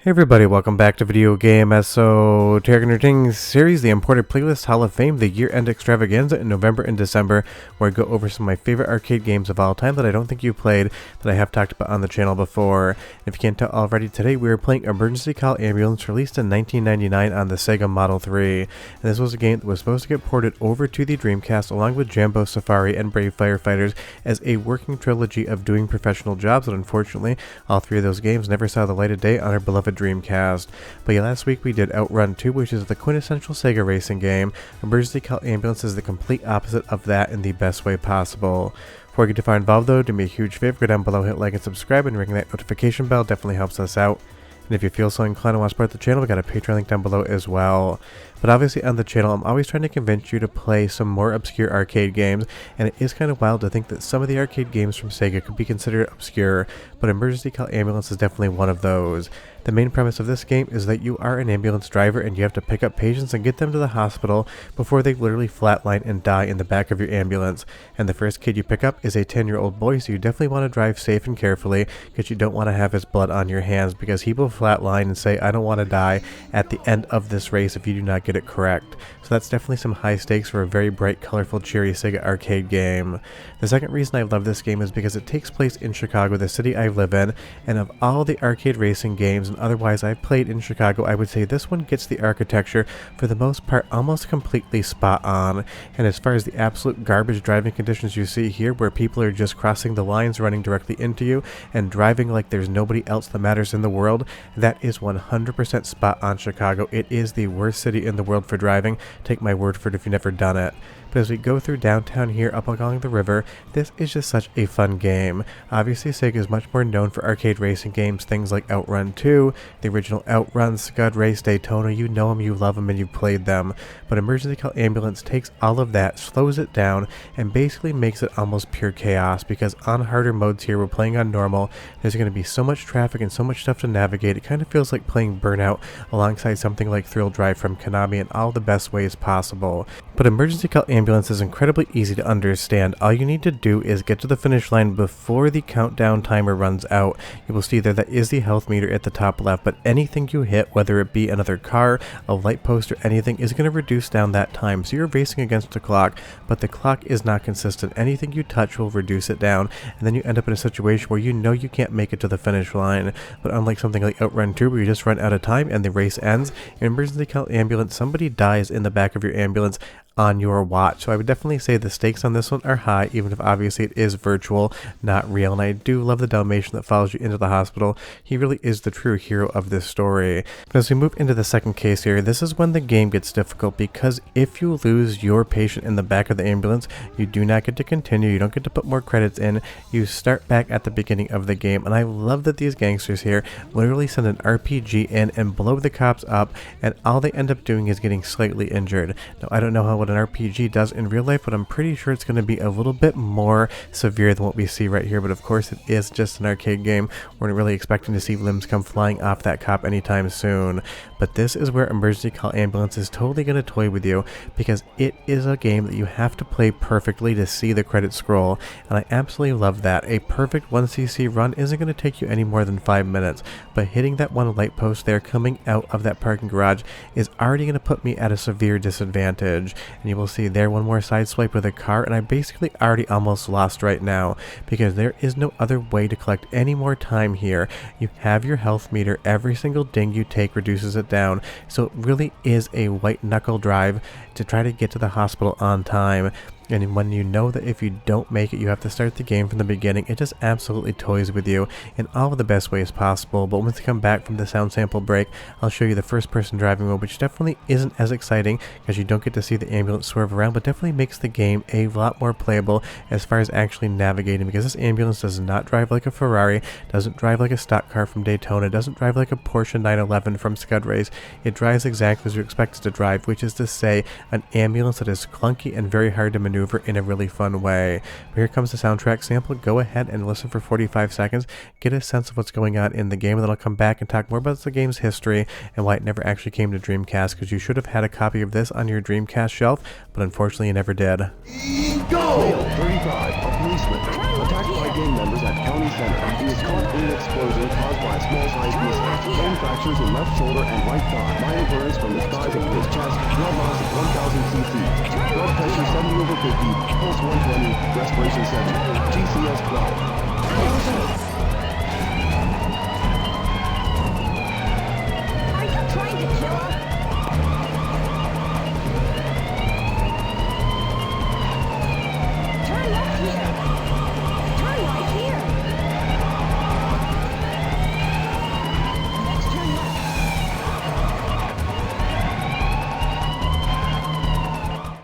Hey everybody, welcome back to Video Game Esoteric series, the Imported Playlist Hall of Fame, the year-end extravaganza in November and December, where I go over some of my favorite arcade games of all time that I don't think you played, that I have talked about on the channel before. And if you can't tell already, today we are playing Emergency Call Ambulance, released in 1999 on the Sega Model 3. And this was a game that was supposed to get ported over to the Dreamcast along with Jambo Safari and Brave Firefighters as a working trilogy of doing professional jobs, but unfortunately, all three of those games never saw the light of day on our beloved Dreamcast. But yeah, last week we did OutRun 2, which is the quintessential Sega racing game. Emergency Call Ambulance is the complete opposite of that in the best way possible. Before we get too far involved though, do me a huge favor, go down below, hit like and subscribe, and ring that notification bell, definitely helps us out. And if you feel so inclined to want to support the channel, we got a Patreon link down below as well. But obviously on the channel, I'm always trying to convince you to play some more obscure arcade games, and it is kind of wild to think that some of the arcade games from Sega could be considered obscure, but Emergency Call Ambulance is definitely one of those. The main premise of this game is that you are an ambulance driver and you have to pick up patients and get them to the hospital before they literally flatline and die in the back of your ambulance. And the first kid you pick up is a 10-year-old boy, so you definitely want to drive safe and carefully because you don't want to have his blood on your hands, because he will flatline and say, "I don't want to die," at the end of this race if you do not get it correct. So that's definitely some high stakes for a very bright, colorful, cheery Sega arcade game. The second reason I love this game is because it takes place in Chicago, the city I live in, and of all the arcade racing games and otherwise I've played in Chicago, I would say this one gets the architecture for the most part almost completely spot on. And as far as the absolute garbage driving conditions you see here, where people are just crossing the lines, running directly into you, and driving like there's nobody else that matters in the world, that is 100% spot on Chicago. It is the worst city in the world for driving. Take my word for it if you've never done it. But as we go through downtown here up along the river, this is just such a fun game. Obviously Sega is much more known for arcade racing games, things like OutRun 2, the original OutRun, Scud Race, Daytona. You know them, you love them, and you've played them. But Emergency Call Ambulance takes all of that, slows it down, and basically makes it almost pure chaos, because on harder modes here, we're playing on normal, there's going to be so much traffic and so much stuff to navigate. It kind of feels like playing Burnout alongside something like Thrill Drive from Konami in all the best ways possible. But Emergency Call Ambulance is incredibly easy to understand. All you need to do is get to the finish line before the countdown timer runs out. You will see there that is the health meter at the top left, but anything you hit, whether it be another car, a light post, or anything, is going to reduce down that time. So you're racing against the clock, but the clock is not consistent. Anything you touch will reduce it down, and then you end up in a situation where you know you can't make it to the finish line. But unlike something like OutRun 2, where you just run out of time and the race ends, in Emergency Call Ambulance, somebody dies in the back of your ambulance on your watch. So I would definitely say the stakes on this one are high, even if obviously it is virtual, not real. And I do love the Dalmatian that follows you into the hospital. He really is the true hero of this story. But as we move into the second case here, this is when the game gets difficult, because if you lose your patient in the back of the ambulance, you do not get to continue, you don't get to put more credits in, you start back at the beginning of the game. And I love that these gangsters here literally send an RPG in and blow the cops up, and all they end up doing is getting slightly injured. Now, I don't know how what an RPG does in real life, but I'm pretty sure it's going to be a little bit more severe than what we see right here. But of course it is just an arcade game. We're not really expecting to see limbs come flying off that cop anytime soon. But this is where Emergency Call Ambulance is totally going to toy with you, because it is a game that you have to play perfectly to see the credits scroll, and I absolutely love that. A perfect 1cc run isn't going to take you any more than 5 minutes, but hitting that one light post there coming out of that parking garage is already going to put me at a severe disadvantage. And you will see there one more side swipe with a car, and I basically already almost lost right now, because there is no other way to collect any more time here. You have your health meter, every single ding you take reduces it down, so it really is a white knuckle drive to try to get to the hospital on time. And when you know that if you don't make it, you have to start the game from the beginning, it just absolutely toys with you in all of the best ways possible. But once we come back from the sound sample break, I'll show you the first person driving mode, which definitely isn't as exciting because you don't get to see the ambulance swerve around, but definitely makes the game a lot more playable as far as actually navigating, because this ambulance does not drive like a Ferrari, doesn't drive like a stock car from Daytona, doesn't drive like a Porsche 911 from Scud Race. It drives exactly as you expect it to drive, which is to say an ambulance that is clunky and very hard to maneuver in a really fun way. But here comes the soundtrack sample. Go ahead and listen for 45 seconds, get a sense of what's going on in the game, and then I'll come back and talk more about the game's history and why it never actually came to Dreamcast, because you should have had a copy of this on your Dreamcast shelf, but unfortunately you never did. Go! 35, a policeman, attacked by gang members at County center. He was caught in an explosion caused by a small-sized mishap. Bone fractures in left shoulder and right thigh. Minor burns from his thigh to his chest. Blood loss of 1,000 cc. Blood pressure 70/50. Pulse 120. Respiration 70. GCS 12. Trying to kill him? Turn left here. Turn right here. Let's turn left.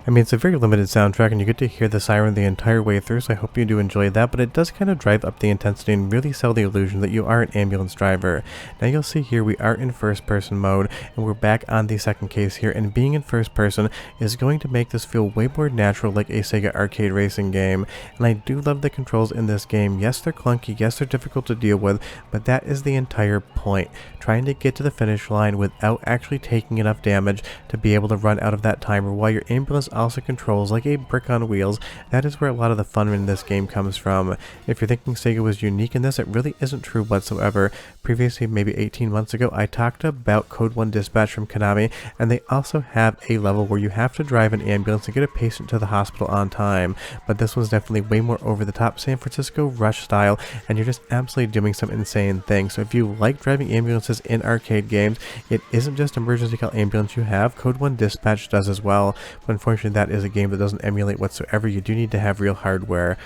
I mean, it's a very limited soundtrack and you get to hear the siren the entire way through, so I hope you do enjoy that, but it does kind of drive up the intensity and really sell the illusion that you are an ambulance driver. Now you'll see here we are in first person mode, and we're back on the second case here, and being in first person is going to make this feel way more natural like a Sega arcade racing game, and I do love the controls in this game. Yes, they're clunky, yes, they're difficult to deal with, but that is the entire point. Trying to get to the finish line without actually taking enough damage to be able to run out of that timer while your ambulance also controls like a brick on wheels. That is where a lot of the fun in this game comes from. If you're thinking Sega was unique in this, it really isn't true whatsoever. Previously, maybe 18 months ago, I talked about Code 1 Dispatch from Konami, and they also have a level where you have to drive an ambulance and get a patient to the hospital on time, but this was definitely way more over the top San Francisco Rush style, and you're just absolutely doing some insane things. So if you like driving ambulances in arcade games, it isn't just Emergency Call Ambulance you have, Code 1 Dispatch does as well, but unfortunately that is a game that doesn't emulate whatsoever. You do need to have real hardware.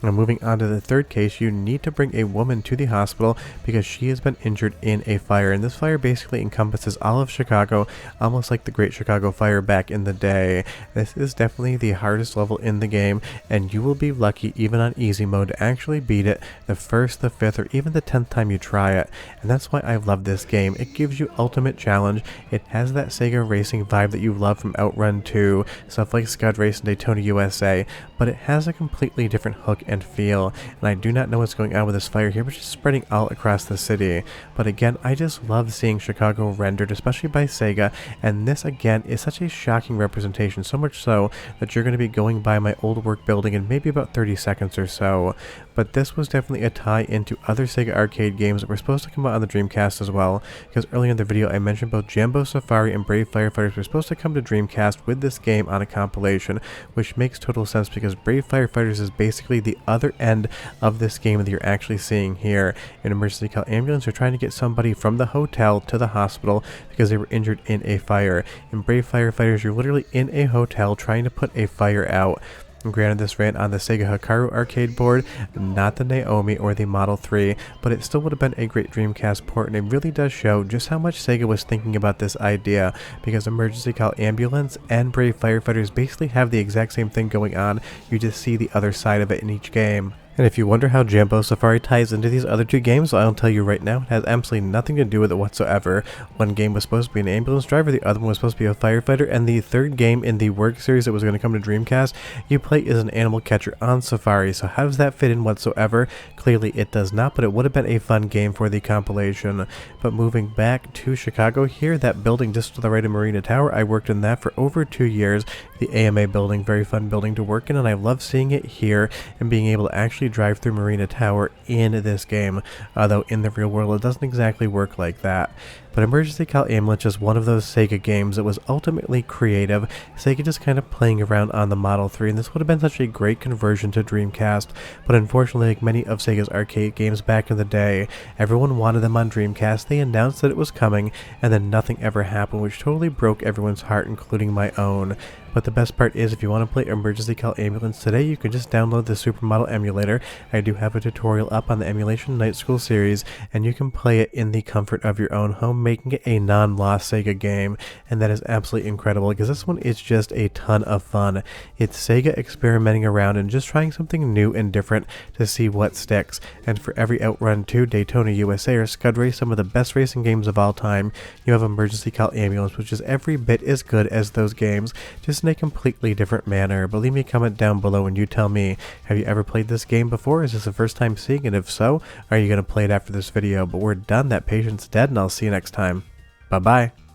Now moving on to the third case, you need to bring a woman to the hospital because she has been injured in a fire, and this fire basically encompasses all of Chicago, almost like the Great Chicago Fire back in the day. This is definitely the hardest level in the game, and you will be lucky even on easy mode to actually beat it the first, the fifth, or even the 10th time you try it, and that's why I love this game. It gives you ultimate challenge. It has that Sega racing vibe that you love from OutRun 2, stuff like Scud Race and Daytona USA, but it has a completely different hook and feel, and I do not know what's going on with this fire here, which is spreading all across the city. But again, I just love seeing Chicago rendered, especially by Sega, and this again is such a shocking representation, so much so that you're going to be going by my old work building in maybe about 30 seconds or so. But this was definitely a tie into other Sega arcade games that were supposed to come out on the Dreamcast as well, because earlier in the video I mentioned both Jambo Safari and Brave Firefighters were supposed to come to Dreamcast with this game on a compilation, which makes total sense because Brave Firefighters is basically the other end of this game that you're actually seeing here. In Emergency Call Ambulance, you're trying to get somebody from the hotel to the hospital because they were injured in a fire. In Brave Firefighters, you're literally in a hotel trying to put a fire out. And granted, this ran on the Sega Hikaru arcade board, not the Naomi or the Model 3, but it still would have been a great Dreamcast port, and it really does show just how much Sega was thinking about this idea, because Emergency Call Ambulance and Brave Firefighters basically have the exact same thing going on, you just see the other side of it in each game. And if you wonder how Jambo Safari ties into these other two games, well, I'll tell you right now, it has absolutely nothing to do with it whatsoever. One game was supposed to be an ambulance driver, the other one was supposed to be a firefighter, and the third game in the work series that was going to come to Dreamcast, you play as an animal catcher on Safari. So how does that fit in whatsoever? Clearly it does not, but it would have been a fun game for the compilation. But moving back to Chicago here, that building just to the right of Marina Tower, I worked in that for over 2 years. The AMA building, very fun building to work in, and I love seeing it here and being able to actually drive through Marina Tower in this game, although in the real world it doesn't exactly work like that. But Emergency Call Ambulance is one of those Sega games that was ultimately creative, Sega just kind of playing around on the Model 3, and this would have been such a great conversion to Dreamcast, but unfortunately, like many of Sega's arcade games back in the day, everyone wanted them on Dreamcast, they announced that it was coming, and then nothing ever happened, which totally broke everyone's heart, including my own. But the best part is, if you want to play Emergency Call Ambulance today, you can just download the Supermodel emulator. I do have a tutorial up on the Emulation Night School series, and you can play it in the comfort of your own home, making it a non-lost Sega game, and that is absolutely incredible, because this one is just a ton of fun. It's Sega experimenting around and just trying something new and different to see what sticks, and for every OutRun 2, Daytona USA, or Scud Race, some of the best racing games of all time, you have Emergency Call Ambulance, which is every bit as good as those games, just in a completely different manner. But leave me a comment down below and you tell me, have you ever played this game before? Is this the first time seeing it? If so, are you going to play it after this video? But we're done. That patient's dead, and I'll see you next time. Bye bye.